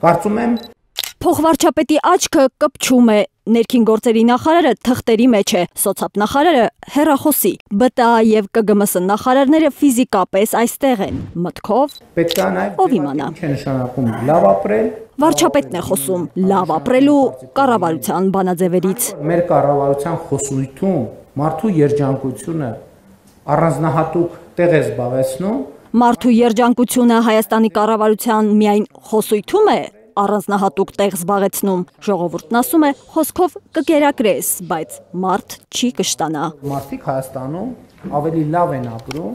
Կարծում եմ Փոխվարչապետի աչքը կպչում է, ներքին գործերի նախարարը թղթերի մեջ է, սոցիալ-նախարարը հեռախոսի, ԲՏԱ եւ ԿԳՄՍ նախարարները ֆիզիկապես այստեղ են, մտքով պետք է նաև ով իմանա։ ինչ է նշանակում լավ ապրել։ Վարչապետն է խոսում լավ ապրելու կառավարության բանաձևերից։ Մեր կառավարության խոսույթում մարդու երջանկությունը առանձնահատուկ տեղ է զբաղեցնում։ Մարդու երջանկությունը Հայաստանի կառավարության միայն խոսույթում է առանձնահատուկ տեղ զբաղեցնում։ Ժողովուրդն ասում է, խոսքով կկերակրես, բայց մարդ չի կշտանա։ Մարդիկ Հայաստանում ավելի լավ են ապրում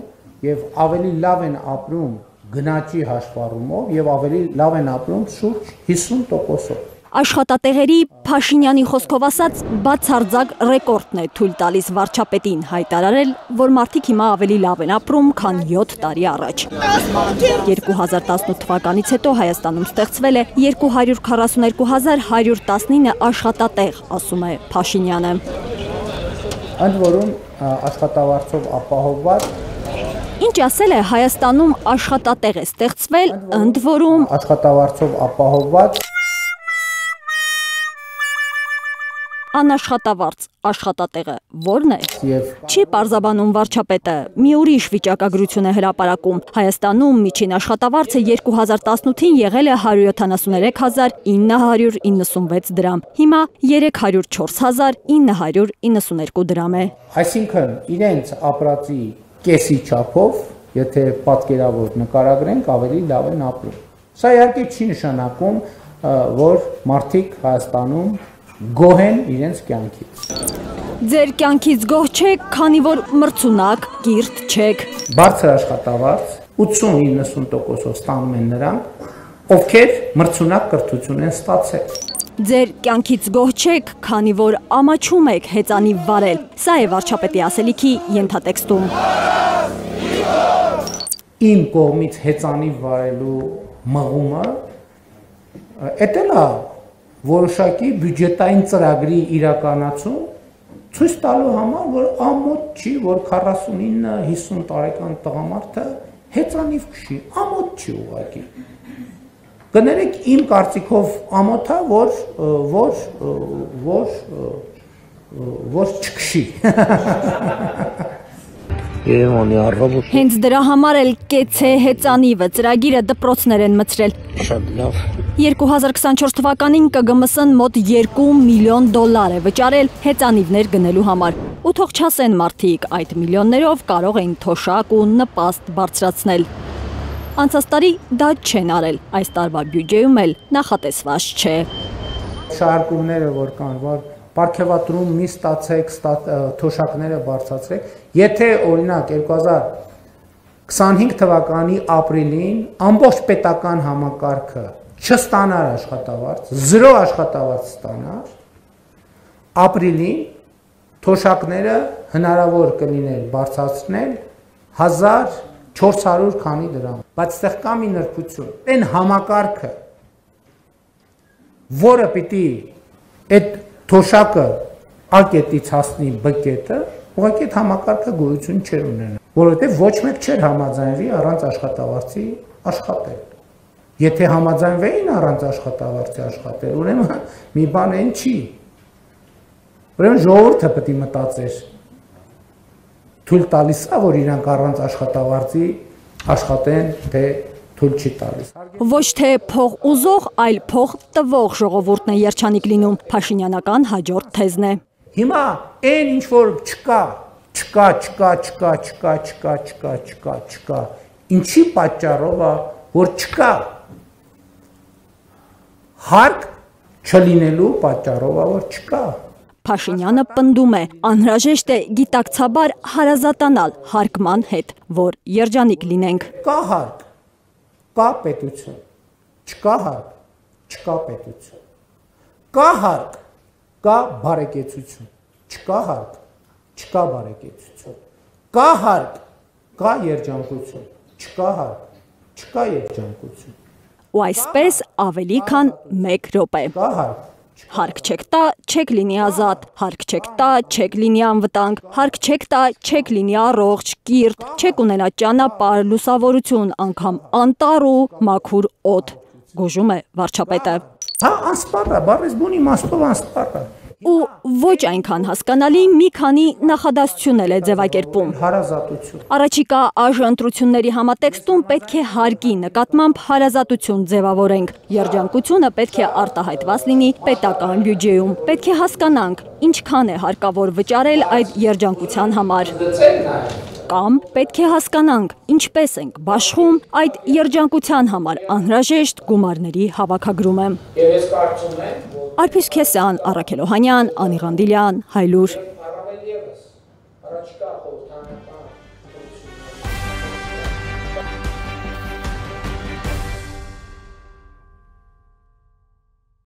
եւ ավելի լավ են ապրում գնաճի հաշվառումով եւ ավելի լավ են ապրում շուրջ 50%-ով։ Աշխատատեղերի Փաշինյանի խոսքով ասած բացարձակ ռեկորդն է թույլ տալիս վարչապետին հայտարարել, որ մարդիկ հիմա ավելի լավ են ապրում, քան 7 տարի առաջ։ 2018 թվականից հետո Հայաստանում ստեղծվել է 242,119 աշխատատեղ, ասում է Փաշինյանը։ Ընդ որում աշխատավարձով ապահովված Ինչ ասել է Հայաստանում աշխատատեղ է ստեղծվել, ընդ որում աշխատավարձով ապահովված անաշխատավարձ աշխատատեղը ո՞րն է։ եւ Չի պարզաբանում վարչապետը, մի ուրիշ վիճակագրություն է հրապարակում։ Հայաստանում միջին աշխատավարձը 2018-ին եղել է 173,996 դրամ, հիմա 304,992 դրամ է։ այսինքն իրենց ապրածի կեսի չափով, եթե պատկերավոր նկարագրենք, ավելի լավ են ապրում։ Սա իհարկե չի նշանակում, որ մարդիկ Հայաստանում գոհ են իրենց կյանքից։ Ձեր կյանքից գոհ չեք, քանի որ մրցունակ կիրթ չեք։ Բարձր աշխատավարձ 80-90%-ով ստանում են նրանք, ովքեր մրցունակ կրթություն են ստացել։ Ձեր կյանքից գոհ չեք, քանի որ ամաչում եք հեծանիվ վարել։ Սա է վարչապետի ասելիքի ենթատեքստում։ Իմ կողմից հեծանիվ վարելու մղումը էտելա որոշակի բյուջետային ծրագրի իրականացում ցույց տալու համար, որ ամոթ չի, որ 49-50 տարեկան տղամարդը հեծանիվ քշի, ամոթ չի ուղղակի։ Կներեք իմ կարծիքով ամոթա, որ չքշի։ Երևանի առավոտ Հենց դրա համար էլ կեցե հեծանիվը ծրագիրը դպրոցներ են մցրել։ շատ լավ 2024 թվականին ԿԳՄՍ-ն մոտ $2 միլիոն է վճարել հեծանիվներ գնելու համար։ Ու թող չասեն մարդիկ, այդ միլիոններով կարող էին թոշակ ու նպաստ բարձրացնել։ Անցած տարի դա չեն արել, այս տարվա բյուջեում էլ նախատեսված չէ։ Շարքումները որ կան, որ պարգևատրում մի ստացեք, թոշակները բարձրացրեք, եթե օրինակ 2025 թվականի ապրիլին ամբողջ պետական համակարգը չստանար աշխատավարձ, 0 աշխատավարձ ստանար, ապրիլին թոշակները հնարավոր կլիներ բարձրացնել 1400 քանի դրամ, բայց այստեղ կա մի նրբություն, այն համակարգը, որը պիտի այդ թոշակը ակետից հասնի բկետը, ուղղակի այդ համակարգը գոյություն չէր ունենա, որովհետև ոչ մեկ չէր համաձայնվի առանց աշխատավարձի աշխատել։ Եթե համաձայնվեին առանց աշխատավարձի աշխատել, ուրեմն մի բան այն չի։ Ուրեմն ժողովուրդը պետք է մտածեր, թույլ տալիս է, որ իրանք առանց աշխատավարձի աշխատեն, թե թույլ չի տալիս։ Ոչ թե փող ուզող, այլ փող տվող ժողովուրդն է երջանիկ լինում, Փաշինյանական հաջորդ թեզն է։ Հիմա այն ինչ որ չկա, ինչի պատճառով է, որ չկա, հարկ չլինելու պատճառով է, որ չկա։ Փաշինյանը պնդում է, անհրաժեշտ է գիտակցաբար հարազատանալ հարկման հետ, որ երջանիկ լինենք։ Կա հարկ, կա պետություն, չկա հարկ, չկա պետություն, կա հարկ, կա բարեկեցություն, չկա հարկ, չկա բարեկեցություն, կա հարկ, կա երջանկություն, չկա հարկ, չկա երջանկություն։ Ու այսպես ավելի քան 1 րոպե։ Կա հարկ, Հարկ չեք տա, չեք լինի ազատ, հարկ չեք տա, չեք լինի անվտանգ, հարկ չեք տա, չեք լինի առողջ, կիրթ, չեք ունենա ճանապարհ, լուսավորություն, անգամ անտառ ու մաքուր օդ։ գոժում է վարչապետը։ Հա, անսպառ է, բառից բուն իմաստով անսպառ է։ Ու ոչ այնքան հասկանալի մի քանի նախադասություն է ձևակերպում։ Հարազատություն։ Առաջիկա ԱԺ համատեքստում պետք է հարկի նկատմամբ հարազատություն ձևավորենք։ Երջանկությունը պետք է արտահայտված լինի պետական բյուջեում։ Պետք է հասկանանք, ինչքան է հարկավոր վճարել այդ երջանկության համար։ Կամ պետք է հասկանանք, ինչպես ենք բաշխում այդ երջանկության համար անհրաժեշտ գումարների հավաքագրումը։ Արփիս Քեսյան, Առաքել Օհանյան, Անի Ղանդիլյան, Հայլուր։